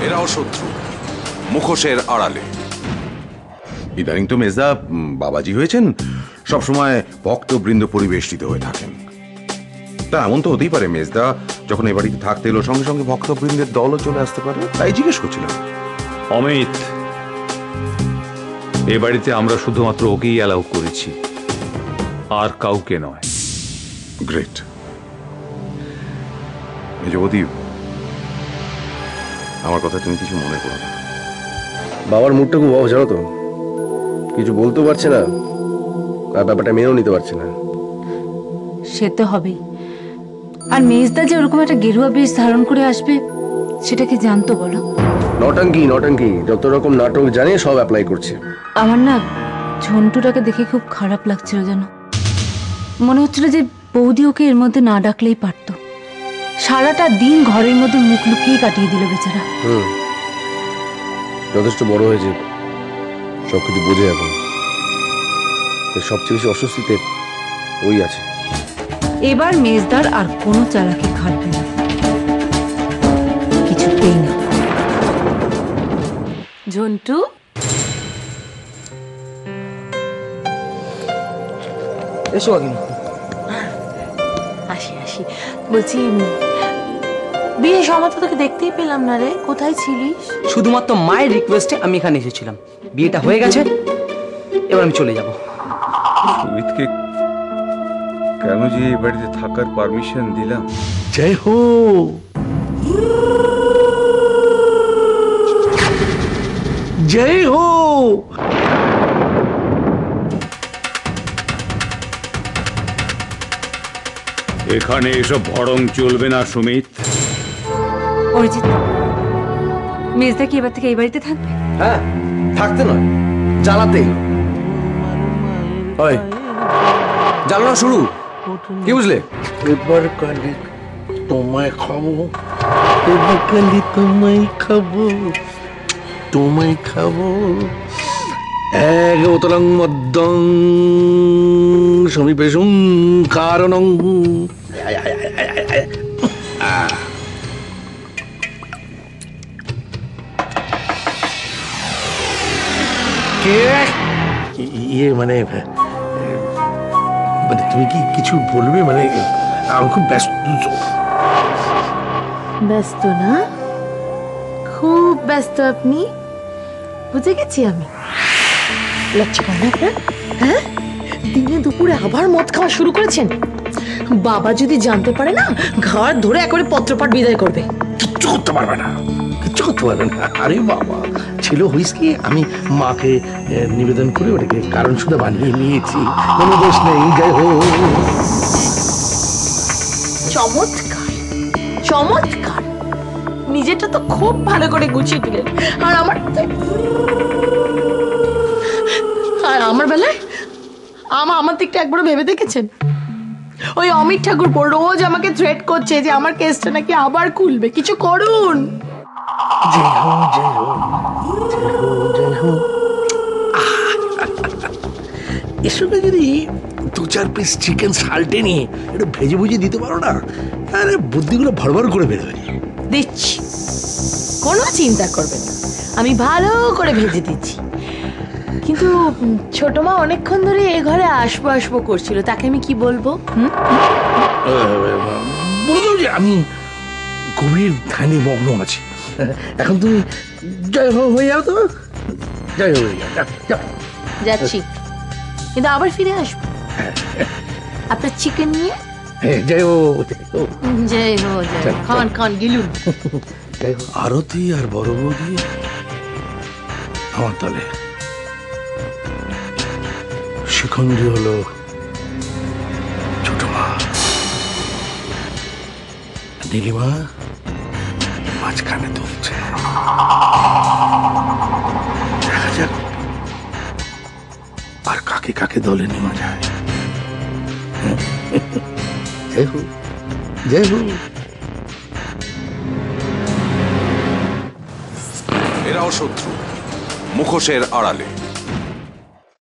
এরাও শত্রু, মুখোশের আড়ালে। ইদানিং তো মেজদা বাবাজি হয়েছেন, সবসময় ভক্তবৃন্দ পরিবেষ্টিত হয়ে থাকেন। তা এমন তো হতেই পারে মেজদা যখন এ বাড়িতে থাকতে এলো সঙ্গে সঙ্গে ভক্তবৃন্দের দলও চলে আসতে পারে, তাই জিজ্ঞেস করছিলাম। অমিত, এ বাড়িতে আমরা শুধুমাত্র ওকেই অ্যালাউ করেছি, আর কাউকে নয়। গ্রেট। মেজবতী, আমার কথা তুমি কিছু মনে করো না। বাবার মুডটা খুব অফ, জানো তো, কিছু বলতেও পারছে না আর ব্যাপারটা মেনেও নিতে পারছে না। সে তো হবেই। আর মেজদা যে ওরকম একটা গেরুয়া বেশ ধারণ করে আসবে সেটা কি জানতো বলো? নটাঙ্কি নটাঙ্কি যত রকম নাটক জানে সব অ্যাপ্লাই করছে। আমার না ঝন্টুটাকে দেখে খুব খারাপ লাগছিল, যেন মনে হচ্ছিল যে বৌদি ওকে এর মধ্যে না ডাকলেই পারতো। সারাটা দিন ঘরের মধ্যে মুখ লুকিয়ে কাটিয়ে দিল বেচারা। যথেষ্ট বড় হয়েছে, সবকিছু বোঝে এখন। সবচেয়ে বেশি অস্বস্তিতে ওই আছে। এবার মেজদার আর কোনো চালাকি খাটবে না, কিছুতেই না। ঝন্টু, এসো আগে। আসি আসি। বলছি, বিয়ে সময় তো তোকে দেখতেই পেলাম না রে, কোথায় ছিলিস? শুধুমাত্র মায়ের রিকোয়েস্টে আমি এখানে এসেছিলাম। বিয়েটা হয়ে গেছে, এবার আমি চলে যাব। সুমিতকে কেন যে এই বাড়িতে থাকার পারমিশন দিলাম? জয় হো। জয় হো। এখানে এসব ভড়ং চলবে না সুমিত। অরিজিৎ, মেজদা কি এবার থেকে এই বাড়িতে থাকবে? হ্যাঁ, থাকতে নয়, জ্বালাতে। ওই জ্বালানো শুরু, কি বুঝলে? এবার কালি তোমায় খাবো, এবার কালি তোমায় খাবো, তোমায় খাবো। এক উতরং মধ্যং সমীপেষুং কারণং। ইয়ে মানে মানে তুমি কি কিছু বলবে? মানে আমি খুব ব্যস্ত। ব্যস্ত না? খুব ব্যস্ত আপনি, বুঝে গেছি আমি। লজ্জা করে না আপনার? হ্যাঁ, দিনে দুপুরে আবার মদ খাওয়া শুরু করেছেন। বাবা যদি জানতে পারে না, ঘর ধরে একেবারে পত্রপাঠ বিদায় করবে। কিচ্ছু করতে পারবে না, কিচ্ছু করতে পারবে না। আরে বাবা, ছিল হুইস্কি, আমি মাকে নিবেদন করে ওটাকে কারণ শুধু বানিয়ে নিয়েছি, কোনো দোষ নেই। যাই হোক, চমৎকার চমৎকার, নিজেটা তো খুব ভালো করে গুছিয়ে দিলেন। আর আমার বেলায় আমার দিকটা একবারও ভেবে দেখেছেন? ওই অমিত ঠাকুর রোজ আমাকে থ্রেট করছে যে আমার কেসটা নাকি আবার খুলবে, কিছু করুন। জয় হো, জয় হো, জয় হো, জয় হো। এর সঙ্গে যদি 2-4 পিস চিকেন সাল্টে নিয়ে একটু ভেজে ভুজে দিতে পারো না, আরে বুদ্ধিগুলো ভরভর করে বেরোবে। দিচ্ছি, কোনো চিন্তা করবেন না, আমি ভালো করে ভেজে দিচ্ছি। কিন্তু ছোট মা অনেকক্ষণ ধরে এ ঘরে আসবো আসবো করছিল, তাকে আমি কি বলবো? বলবো যে আমি গভীর ধ্যানে মগ্ন আছি। এখন তুমি জয় হো হয়ে যাও তো, জয় হো হয়ে যাও। যাচ্ছি, কিন্তু আবার ফিরে আসবো আপনার চিকেন নিয়ে। জয় হো, জয় হো, জয় হো। খান খান গিলুন। আরতি আর বড় বৌদি আমার দলে, শিখন্ডি হলো ছোট মা, নীলিমা মাঝখানে তুলছে। দেখা যাক আর কাকে কাকে দলে নেওয়া যায়। জয় হো, জয় হো। এরাও শত্রু, মুখোশের আড়ালে।